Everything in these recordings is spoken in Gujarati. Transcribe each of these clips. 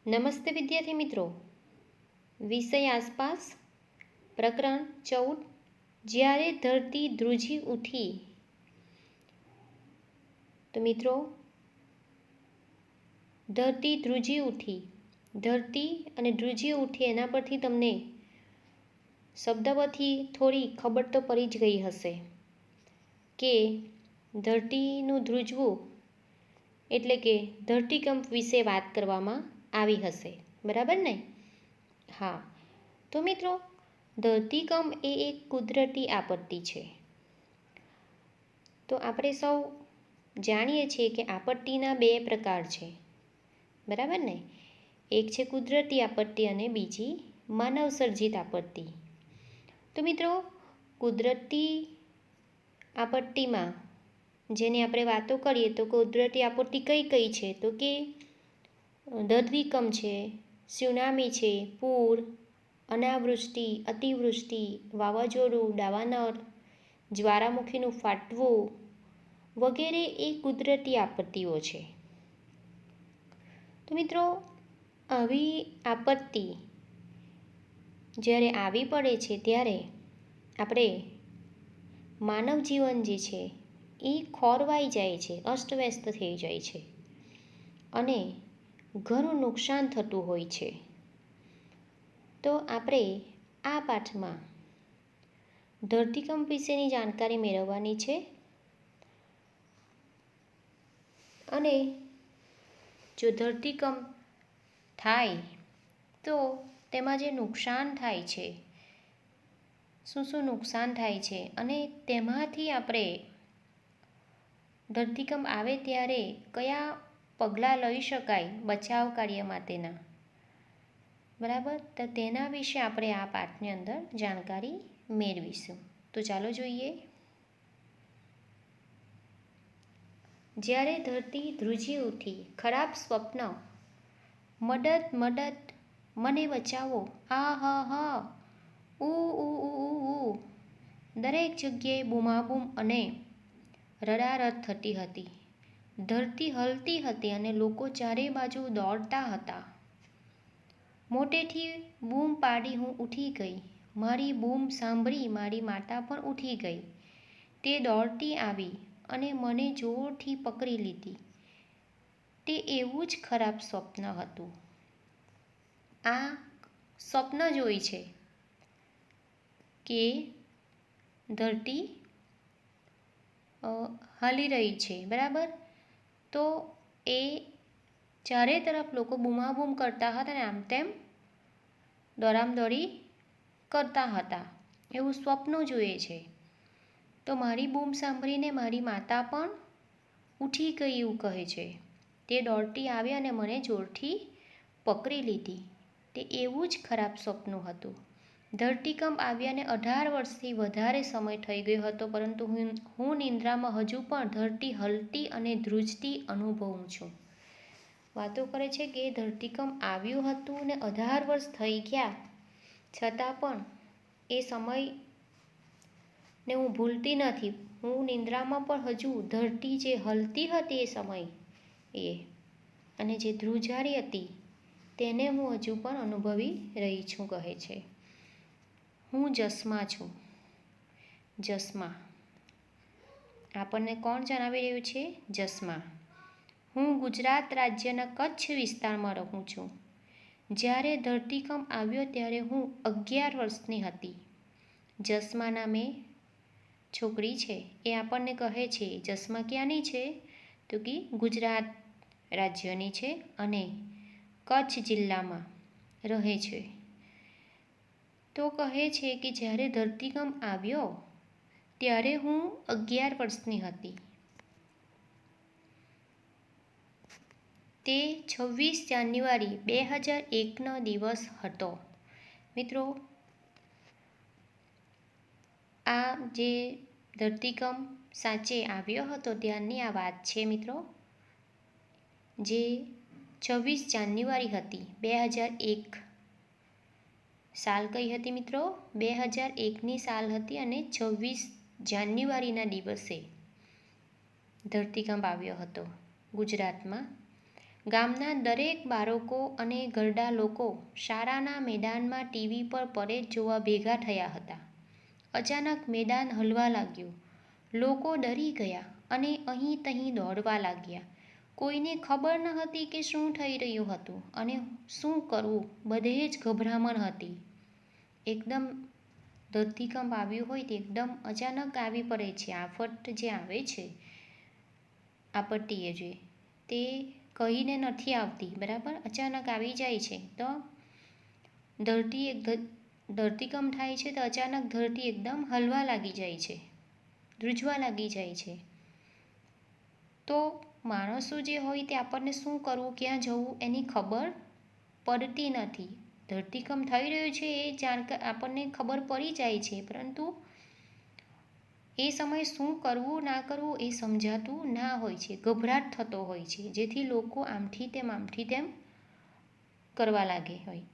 નમસ્તે વિદ્યાર્થી મિત્રો, વિષય આસપાસ, પ્રકરણ 14, જ્યારે ધરતી ધ્રુજી ઉઠી. તો મિત્રો, ધરતી ધ્રુજી ઉઠી, ધરતી અને ધ્રુજી ઉઠી એના પરથી તમને શબ્દ પરથી થોડી ખબર તો પડી જ ગઈ હશે કે ધરતીનું ધ્રુજવું એટલે કે ધરતીકંપ વિશે વાત કરવામાં આવી હશે, બરાબર ને? હા, તો મિત્રો, ધરતીકંપ એ એક કુદરતી આપત્તિ છે. તો આપણે સૌ જાણીએ છીએ કે આપત્તિના બે પ્રકાર છે, બરાબર ને? એક છે કુદરતી આપત્તિ અને બીજી માનવસર્જિત આપત્તિ. તો મિત્રો, કુદરતી આપત્તિમાં જેની આપણે વાતો કરીએ તો કુદરતી આપત્તિ કઈ કઈ છે? તો કે ધરતીકંપ છે, સુનામી છે, પૂર, અનાવૃષ્ટિ, અતિવૃષ્ટિ, વાવાઝોડું, દાવાનળ, જ્વાળામુખીનું ફાટવું વગેરે એ કુદરતી આપત્તિઓ છે. તો મિત્રો, આવી આપત્તિ જ્યારે આવી પડે છે ત્યારે આપણે માનવ જીવન જે છે એ ખોરવાઈ જાય છે, અસ્તવ્યસ્ત થઈ જાય છે અને ઘણું નુકસાન થતું હોય છે. તો આપણે આ પાઠમાં ધરતીકંપ વિશેની જાણકારી મેળવવાની છે અને જો ધરતીકંપ થાય તો તેમાં જે નુકસાન થાય છે, શું શું નુકસાન થાય છે અને તેમાંથી આપણે ધરતીકંપ આવે ત્યારે કયા પગલાં લઈ શકાય બચાવ કાર્ય માટેના, બરાબર? તો તેના વિશે આપણે આ પાઠની અંદર જાણકારી મેળવીશું. તો ચાલો જોઈએ. જ્યારે ધરતી ધ્રુજી ઉઠી, ખરાબ સ્વપ્ન, મદદ મદદ, મને બચાવો, આ હ હ, ઉ, દરેક જગ્યાએ બૂમાબૂમ અને રડારડ થતી હતી. ધરતી હલતી હતી અને લોકો ચારે બાજુ દોડતા હતા. મોટેથી બૂમ પાડી હું ઉઠી ગઈ. મારી બૂમ સાંભળી મારી માતા પણ ઉઠી ગઈ. તે દોડતી આવી અને મને જોરથી પકડી લીધી. તે એવું જ ખરાબ સ્વપ્ન હતું. આ સ્વપ્ન જોઈ છે કે ધરતી હાલી રહી છે, બરાબર? તો એ ચારે તરફ લોકો બૂમાબૂમ કરતા હતા અને આમ તેમ દોડામદોડી કરતા હતા, એવું સ્વપ્ન જોઈએ છે. તો મારી બૂમ સાંભળીને મારી માતા પણ ઉઠી ગઈ એવું કહે છે. તે દોડતી આવી અને મને જોરથી પકડી લીધી. તે એવું જ ખરાબ સ્વપ્ન હતું. ધરતીકંપ આવ્યાને 18 વર્ષથી વધારે સમય થઈ ગયો હતો, પરંતુ હું નિંદ્રામાં હજુ પણ ધરતી હલતી અને ધ્રુજતી અનુભવું છું. વાતો કરે છે કે ધરતીકંપ આવ્યું હતું ને 18 વર્ષ થઈ ગયા છતાં પણ એ સમયને હું ભૂલતી નથી. હું નિંદ્રામાં પણ હજુ ધરતી જે હલતી હતી એ સમય અને જે ધ્રુજારી હતી તેને હું હજુ પણ અનુભવી રહી છું, કહે છે. હું જસમાં છું. જસમાં આપણને કોણ જણાવી રહ્યું છે? જસમાં. હું ગુજરાત રાજ્યના કચ્છ વિસ્તારમાં રહું છું. જ્યારે ધરતીકંપ આવ્યો ત્યારે હું 11 વર્ષની હતી. જસમા નામે છોકરી છે એ આપણને કહે છે જસમા ક્યાંની છે? તો કે ગુજરાત રાજ્યની છે અને કચ્છ જિલ્લામાં રહે છે. તો કહે છે કે જ્યારે ધરતીકંપ આવ્યો ત્યારે હું 11 વર્ષની હતી. તે 26 જાન્યુઆરી 2001નો દિવસ હતો. મિત્રો, આ જે ધરતીકંપ સાચે આવ્યો હતો ત્યારની આ વાત છે મિત્રો, જે 26 જાન્યુઆરી હતી 2001. સાલ કઈ હતી મિત્રો? 2001ની સાલ હતી અને 26 જાન્યુઆરીના દિવસે ધરતીકંપ આવ્યો હતો ગુજરાતમાં ગામના દરેક બાળકો અને ઘરડા લોકો શાળાના મેદાનમાં ટીવી પર પરેડ જોવા ભેગા થયા હતા. અચાનક મેદાન હલવા લાગ્યું. લોકો ડરી ગયા અને અહીં તહીં દોડવા લાગ્યા. કોઈને ખબર ન હતી કે શું થઈ રહ્યું હતું અને શું કરવું. બધે જ ગભરામણ હતી. એકદમ ધરતીકંપ આવ્યું હોય તે એકદમ અચાનક આવી પડે છે. આફત જે આવે છે, આપત્તિ જે તે કહીને નથી આવતી, બરાબર, અચાનક આવી જાય છે. તો ધરતીકંપ થાય છે તો અચાનક ધરતી એકદમ હલવા લાગી જાય છે, ધ્રુજવા લાગી જાય છે. તો માણસો જે હોય તે આપણને શું કરવું, ક્યાં જવું એની ખબર પડતી નથી. ધરતીકંપ થઈ રહ્યું છે એ આપણને ખબર પડી જાય છે, પરંતુ એ સમયે શું કરવું ના કરવું એ સમજાતું ના હોય છે. ગભરાટ થતો હોય છે, જેથી લોકો આમથી તેમ કરવા લાગે હોય.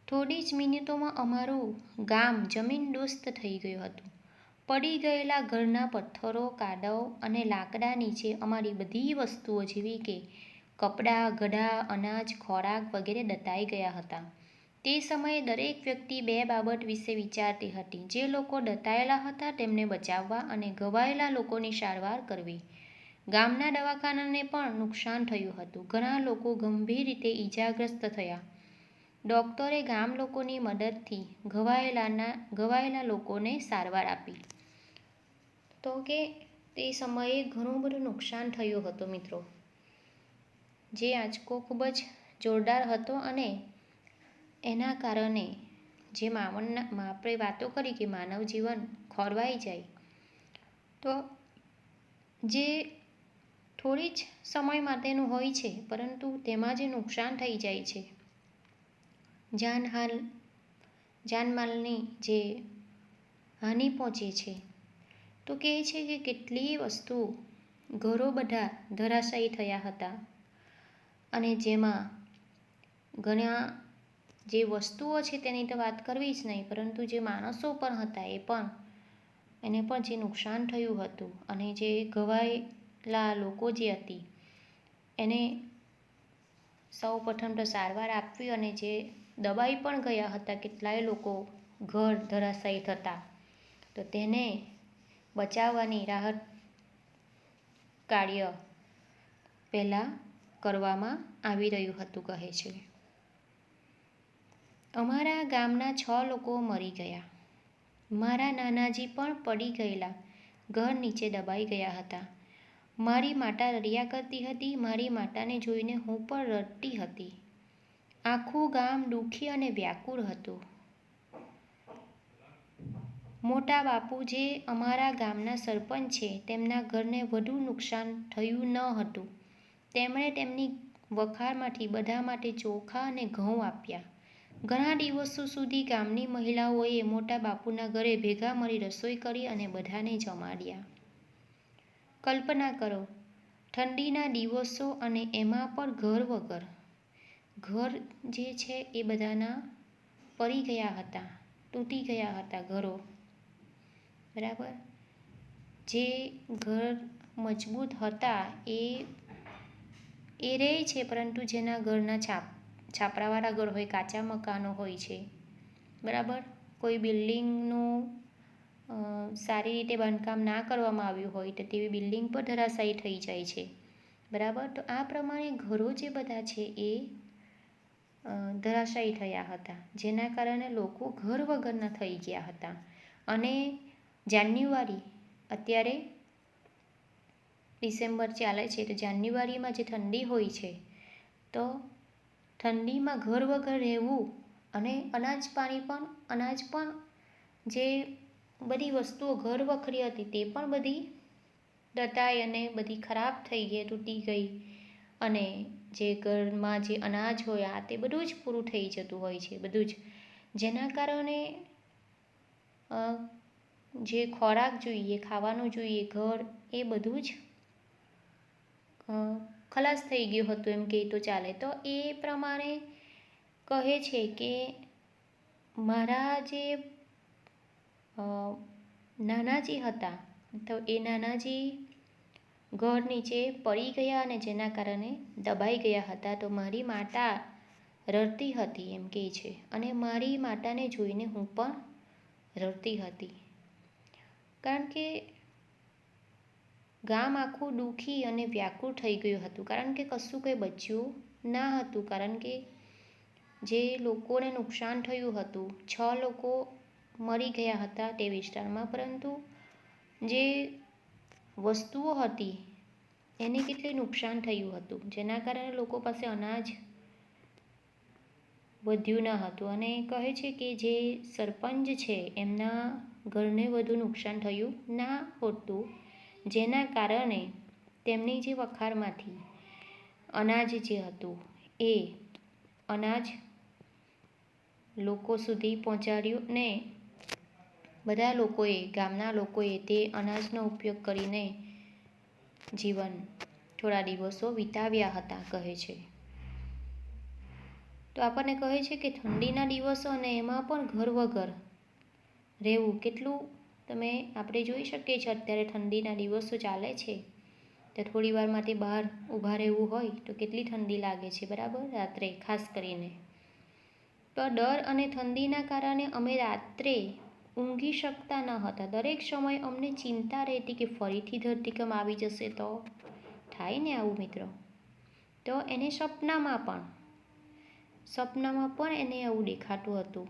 થોડી જ મિનિટોમાં અમારું ગામ જમીનદોસ્ત થઈ ગયું હતું. પડી ગયેલા ઘરના પથ્થરો, કાદવ અને લાકડા નીચે અમારી બધી વસ્તુઓ જેવી કે કપડાં, ઘડા, અનાજ, ખોરાક વગેરે દટાઈ ગયા હતા. તે સમયે દરેક વ્યક્તિ બે બાબત વિશે વિચારતી હતી: જે લોકો દટાયેલા હતા તેમને બચાવવા અને ઘવાયેલા લોકોની સારવાર કરવી. ગામના દવાખાનાને પણ નુકસાન થયું હતું. ઘણા લોકો ગંભીર રીતે ઈજાગ્રસ્ત થયા. ડોક્ટરે ગામ લોકોની મદદથી ઘવાયેલા લોકોને સારવાર આપી. તો કે તે સમયે ઘણું બધું નુકસાન થયું હતું મિત્રો. જે આંચકો ખૂબ જ જોરદાર હતો અને એના કારણે જે આપણે વાતો કરી કે માનવ જીવન ખોરવાઈ જાય, તો જે થોડી જ સમય માટેનું હોય છે, પરંતુ તેમાં જે નુકસાન થઈ જાય છે, જાનમાલની જે હાનિ પહોંચે છે, તો કહે છે કે કેટલીય વસ્તુઓ, ઘરો બધા ધરાશાયી થયા હતા. અને જેમાં ઘણા જે વસ્તુઓ છે તેની તો વાત કરવી જ નહીં, પરંતુ જે માણસો પણ હતા એને પણ જે નુકસાન થયું હતું અને જે ઘવાયેલા લોકો જે હતી એને સૌ પ્રથમ તો સારવાર આપવી અને જે દબાઈ પણ ગયા હતા કેટલાય લોકો ઘર ધરાશાયી થતા, તો તેને બચાવવાની રાહત કાર્ય પહેલાં કરવામાં આવી રહ્યું હતું, કહે છે. અમારા ગામના 6 લોકો મરી ગયા. મારા નાનાજી પણ પડી ગયેલા ઘર નીચે દબાઈ ગયા હતા. મારી માતા રડ્યા કરતી હતી. મારી માતાને જોઈને હું પણ રડતી હતી. આખું ગામ દુઃખી અને વ્યાકુળ હતું. મોટા બાપુ જે અમારા ગામના સરપંચ છે, તેમના ઘરને વધુ નુકસાન થયું ન હતું. તેમણે તેમની વખારમાંથી બધા માટે ચોખા અને ઘઉં આપ્યા. ઘણા દિવસો સુધી ગામની મહિલાઓએ મોટા બાપુના ઘરે ભેગા મળી રસોઈ કરી અને બધાને જમાડ્યા. કલ્પના કરો, ઠંડીના દિવસો અને એમાં પણ ઘર વગર. ઘર જે છે એ બધાના પડી ગયા હતા, તૂટી ગયા હતા ઘરો, બરાબર. જે ઘર મજબૂત હતા એ રહે છે, પરંતુ જેના ઘરના છાપરાવાળા ઘર હોય, કાચા મકાનો હોય છે, બરાબર, કોઈ બિલ્ડિંગનું સારી રીતે બાંધકામ ના કરવામાં આવ્યું હોય તો તેવી બિલ્ડિંગ પર ધરાશાયી થઈ જાય છે, બરાબર. તો આ પ્રમાણે ઘરો જે બધા છે એ ધરાશાયી થયા હતા, જેના કારણે લોકો ઘર વગરના થઈ ગયા હતા. અને જાન્યુઆરી, અત્યારે ડિસેમ્બર ચાલે છે, તો જાન્યુઆરીમાં જે ઠંડી હોય છે, તો ઠંડીમાં ઘર વગર રહેવું અને અનાજ પણ જે બધી વસ્તુઓ ઘર વખરી હતી તે પણ બધી દટાઈ અને બધી ખરાબ થઈ ગઈ, તૂટી ગઈ. અને જે ઘરમાં જે અનાજ હોય તે બધું જ પૂરું થઈ જતું હોય છે, બધું જ, જેના કારણે જે ખોરાક જોઈએ, ખાવાનું જોઈએ, ઘર, એ બધું જ ખલાસ થઈ ગયું હતું એમ કહે તો ચાલે. તો એ પ્રમાણે કહે છે કે મારા જે નાનાજી હતા, તો એ નાનાજી ઘર નીચે પડી ગયા અને જેના કારણે દબાઈ ગયા હતા. તો મારી માતા રડતી હતી એમ કહે છે, અને મારી માતાને જોઈને હું પણ રડતી હતી. કારણ કે ગામ આખું દુઃખી અને વ્યાકુળ થઈ ગયું હતું, કારણ કે કશું કંઈ બચ્યું ના હતું. કારણ કે જે લોકોને નુકસાન થયું હતું, 6 લોકો મરી ગયા હતા તે વિસ્તારમાં, પરંતુ જે વસ્તુઓ હતી એને કેટલી નુકસાન થયું હતું, જેના કારણે લોકો પાસે અનાજ વધ્યું ન હતું. અને કહે છે કે જે સરપંચ છે એમના ઘરને વધુ નુકસાન થયું ના હોતું, જેના કારણે તેમની જે વખારમાંથી અનાજ જે હતું એ અનાજ લોકો સુધી પહોંચાડ્યું ને બધા લોકોએ, ગામના લોકોએ તે અનાજનો ઉપયોગ કરીને જીવન થોડા દિવસો વિતાવ્યા હતા, કહે છે. તો આપણને કહે છે કે ઠંડીના દિવસો અને એમાં પણ ઘર વગર રહેવું કેટલું, આપણે જોઈ શકીએ છીએ અત્યારે ઠંડીના દિવસો ચાલે છે તો થોડી વાર માટે બહાર ઊભા રહેવું હોય તો કેટલી ઠંડી લાગે છે, બરાબર, રાત્રે ખાસ કરીને. તો ડર અને ઠંડીના કારણે અમે રાત્રે ઊંઘી શકતા ન હતા. દરેક સમય અમને ચિંતા રહેતી કે ફરીથી ધરતીકંપ આવી જશે તો. થાય ને આવું મિત્રો. તો એને સપનામાં પણ એને આવું દેખાતું હતું.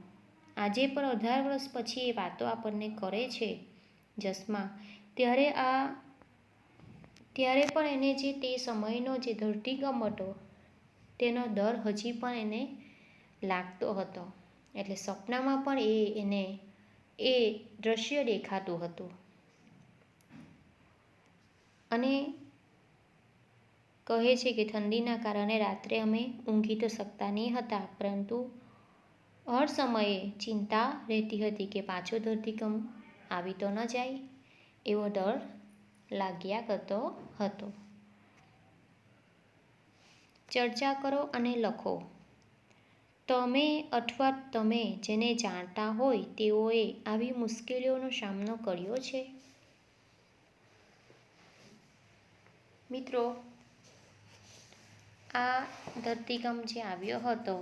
આજે પણ 18 વર્ષ પછી એ વાતો આપણને કરે છે જસમાં, ત્યારે પણ એને જે તે સમયનો જે ધરતીકંપ હતો તેનો ડર હજી પણ એને લાગતો હતો. એટલે સપનામાં પણ એને એ દ્રશ્ય દેખાતું હતું. અને કહે છે કે ઠંડીના કારણે રાત્રે અમે ઊંઘી તો શકતા નહીં હતા, પરંતુ હર સમયે ચિંતા રહેતી હતી કે પાછો ધરતીકંપ આવી તો ન જાય, એવો ડર લાગ્યા કરતો હતો. ચર્ચા કરો અને લખો. તમે અથવા તમે જેને જાણતા હોય તેઓએ આવી મુશ્કેલીઓનો સામનો કર્યો છે? મિત્રો, આ ધરતીકંપ જે આવ્યો હતો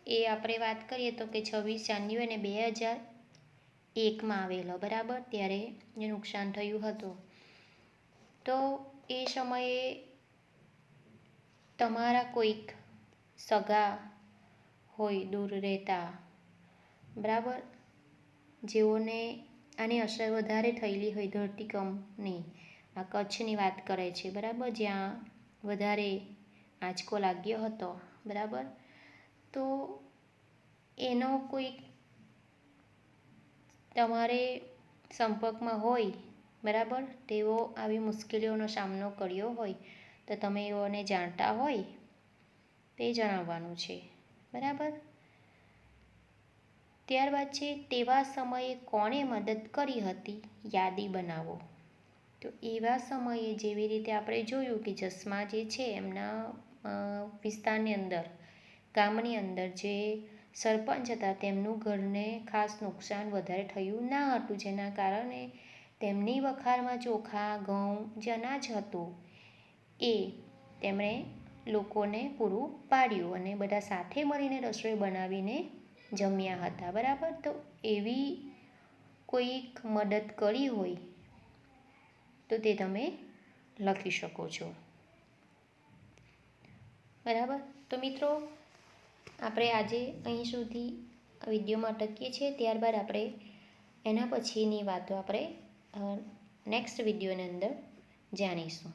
એ આપણે વાત કરીએ તો કે 26 જાન્યુઆરી 2001માં આવેલો, બરાબર. ત્યારે જે નુકસાન થયું હતું, તો એ સમયે તમારા કોઈક સગા હોય દૂર રહેતા, બરાબર, જેઓને આની અસર વધારે થયેલી હોય ધરતીકંપની, આ કચ્છની વાત કરે છે, બરાબર, જ્યાં વધારે આંચકો લાગ્યો હતો, બરાબર. તો એનો કોઈ તમારે સંપર્કમાં હોય, બરાબર, તેઓ આવી મુશ્કેલીઓનો સામનો કર્યો હોય તો તમે એઓને જાણતા હોય તે જણાવવાનું છે, બરાબર. ત્યારબાદ છે તેવા સમયે કોણે મદદ કરી હતી, યાદી બનાવો. તો એવા સમયે જેવી રીતે આપણે જોયું કે જસમા જે છે એમના વિસ્તારની અંદર, ગામની અંદર જે સરપંચ હતા તેમનું ઘરને ખાસ નુકસાન વધારે થયું ના હતું, જેના કારણે તેમની વખારમાં ચોખા, ઘઉં, જે અનાજ હતું એ તેમણે લોકોને પૂરું પાડ્યું અને બધા સાથે મળીને રસોઈ બનાવીને જમ્યા હતા, બરાબર. તો એવી કોઈક મદદ કરી હોય તો તે તમે લખી શકો છો, બરાબર. તો મિત્રો, આપણે આજે અહીં સુધી વિડીયોમાં અટકીએ છીએ. ત્યારબાદ આપણે એના પછીની વાતો આપણે નેક્સ્ટ વિડીયોની અંદર જાણીશું.